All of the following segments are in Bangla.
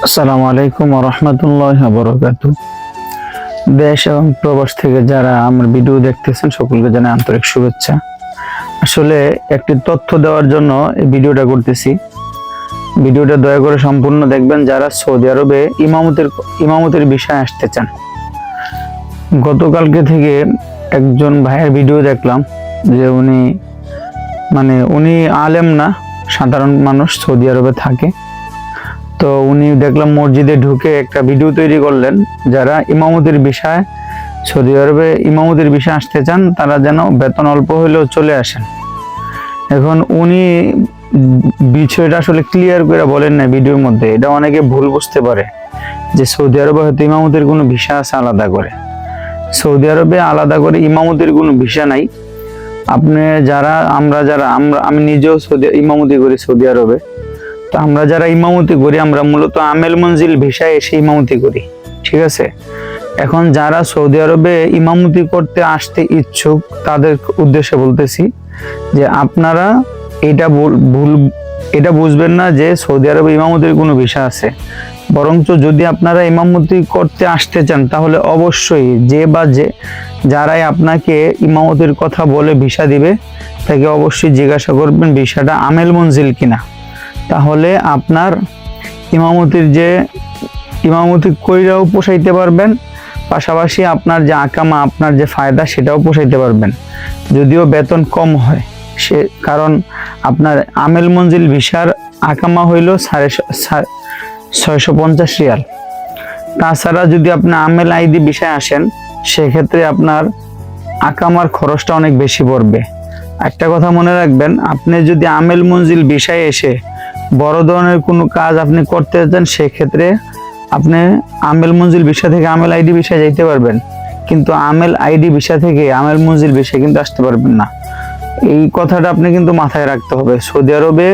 আসসালামু আলাইকুম ওয়া রাহমাতুল্লাহি ওয়া বারাকাতুহু। দেশ এবং প্রবাস থেকে যারা আমার ভিডিও দেখতেছেন সকলকে জানাই আন্তরিক শুভেচ্ছা। আসলে একটি তথ্য দেওয়ার জন্য এই ভিডিওটা করতেছি। ভিডিওটা দয়া করে সম্পূর্ণ দেখবেন যারা সৌদি আরবে ইমামতের বিষয়ে আসতে চান। গতকালকে থেকে একজন ভাইয়ের ভিডিও দেখলাম যে উনি আলেম না, সাধারণ মানুষ, সৌদি আরবে থাকে। তো উনি দেখলাম মসজিদে ঢুকে একটা ভিডিও তৈরি করলেন, যারা ইমামতের বিষয়ে সৌদি আরবে ইমামতের বিষয়ে আসতে চান তারা যেন বেতন অল্প হলেও চলে আসেন। এখন উনি বিষয়টা আসলে ক্লিয়ার করে বলেন না ভিডিওর মধ্যে। এটা অনেকে ভুল বুঝতে পারে যে সৌদি আরবে হয়তো ইমামতের কোনো ভিসা আছে আলাদা করে। সৌদি আরবে আলাদা করে ইমামতের কোনো ভিসা নাই। আমি নিজেও ইমামতি করি সৌদি আরবে। তো আমরা যারা ইমামতি করি আমরা মূলত আমেল মঞ্জিল ভিসায় এসে ইমামতি করি, ঠিক আছে। এখন যারা সৌদি আরবে ইমামতি করতে আসতে ইচ্ছুক তাদের উদ্দেশ্যে বলতেছি যে আপনারা এটা বুঝবেন না যে সৌদি আরবে ইমামতির কোনো ভিসা আছে। বরঞ্চ যদি আপনারা ইমামতি করতে আসতে চান তাহলে অবশ্যই যারাই আপনাকে ইমামতির কথা বলে ভিসা দিবে তাকে অবশ্যই জিজ্ঞাসা করবেন ভিসাটা আমেল মঞ্জিল কিনা। তাহলে আপনার ইমামতি কইরাও পোষাইতে পারবেন, পাশাপাশি আপনার যে আকামা, আপনার যে ফায়দা সেটাও পোষাইতে পারবেন, যদিও বেতন কম হয়। কারণ আপনার আমেল মঞ্জিল ভিসার আকামা হইল 650 রিয়াল। তাছাড়া যদি আপনি আমেল আইডি ভিসায় আসেন সেক্ষেত্রে আপনার আকামার খরচটা অনেক বেশি পড়বে। একটা কথা মনে রাখবেন, আপনি যদি আমেল মঞ্জিল ভিসায় এসে বড় ধরনের কোনো কাজ আপনি করতে চান সেক্ষেত্রে আপনি আমেল মঞ্জিল ভিসা থেকে আমেল আইডি ভিসায় যাইতে পারবেন, কিন্তু আমেল আইডি ভিসা থেকে আমেল মঞ্জিল ভিসায় কিন্তু আসতে পারবেন না। এই কথাটা আপনি কিন্তু মাথায় রাখতে হবে। সৌদি আরবে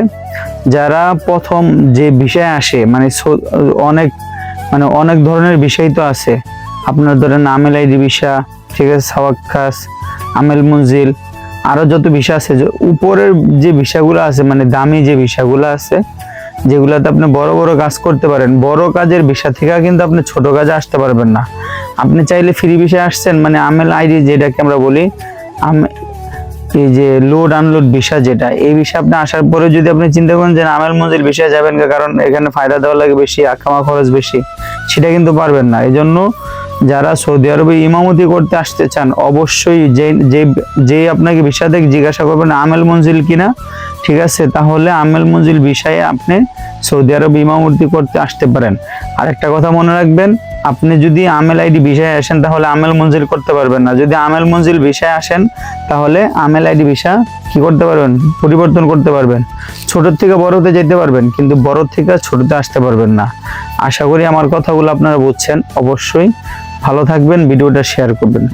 যারা প্রথম যে ভিসায় আসে অনেক ধরনের বিষয় তো আছে। আপনার ধরেন আমেল আইডি ভিসা, ঠিক আছে, সাওয়াক্কাস, আমেল মঞ্জিল, আরো যত ভিসা আছে, উপরের যে ভিসাগুলো আছে দামি যে ভিসাগুলো আছে যেগুলাতে আপনি বড় বড় কাজ করতে পারেন, বড় কাজের ভিসা থেকে কিন্তু আপনি ছোট কাজে আসতে পারবেন না। আপনি চাইলে ফ্রি ভিসায় আসছেন, আমেল আইডি যেটাকে আমরা বলি, এই যে লোড আনলোড ভিসা, যেটা এই ভিসা আপনি আসার পরে যদি আপনি চিন্তা করেন যে আমেল মঞ্জিল ভিসায় যাবেন কারণ এখানে ফায়দা দেওয়া লাগে বেশি, আকামা খরচ বেশি, সেটা কিন্তু পারবেন না। এই জন্য যারা সৌদি আরবে ইমামতি করতে আসতে চান অবশ্যই যে আপনাকে ভিসা থেকে জিজ্ঞাসা করবেন আমেল মঞ্জিল কিনা, ঠিক আছে, তাহলে আমেল মঞ্জিল ভিসায় আপনি সৌদি আরবে ইমামতি করতে আসতে পারেন। আর একটা কথা মনে রাখবেন, আপনি যদি আমেল আইডি ভিসায় আসেন তাহলে আমেল মঞ্জিল করতে পারবেন না। যদি আমেল মঞ্জিল ভিসায় আসেন তাহলে আমেল আইডি ভিসা কি করতে পারবেন, পরিবর্তন করতে পারবেন। ছোট থেকে বড়তে যেতে পারবেন, কিন্তু বড় থেকে ছোটতে আসতে পারবেন না। আশা করি আমার কথাগুলো আপনারা বুঝছেন। অবশ্যই ভালো থাকবেন, ভিডিওটা শেয়ার করবেন।